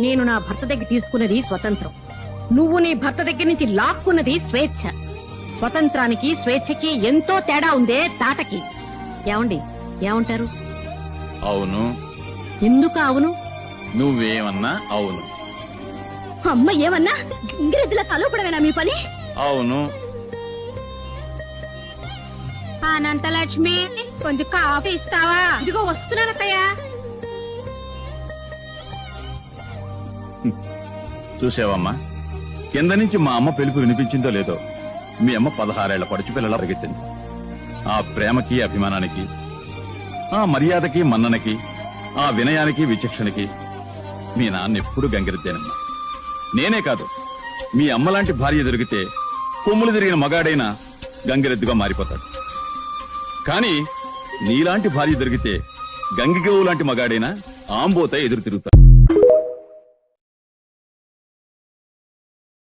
నేను నా భర్త దగ్గర తీసుకున్నది స్వతంత్రం, నువ్వు నీ భర్త దగ్గర నుంచి లాక్కున్నది స్వేచ్ఛ. స్వతంత్రానికి స్వేచ్ఛకి ఎంతో తేడా ఉందే తాటకి. ఏమండి, ఏమంటారు? అవును. ఎందుకు అవును? నువ్వేమన్నా అవును. అమ్మ ఏమన్నా ఇంగిరెద్దులా కలవపడమేనా మీ పని? అవును. అనంతలక్ష్మి, కొంచెం కాఫీ ఇస్తావా? ఇదిగో వస్తున్నానక్కయ్యా. చూసావమ్మా, కింద నుంచి మా అమ్మ పిలుపు వినిపించిందో లేదో మీ అమ్మ 16 ఏళ్ల పడుచు పిల్లలా పరిగెత్తింది. ఆ ప్రేమకి, అభిమానానికి, ఆ మర్యాదకి, మన్ననకి, ఆ వినయానికి, విచక్షణకి మీ నాన్న ఎప్పుడు గంగిరెద్దేనమ్మా. నేనే కాదు, మీ అమ్మలాంటి భార్య దొరికితే కొమ్ములు తిరిగిన మగాడైనా గంగిరెద్దుగా మారిపోతాడు. కానీ నీలాంటి భార్య దొరికితే గంగిగోవు లాంటి మగాడైనా ఆంబోత ఎదురు తిరుగుతాడు.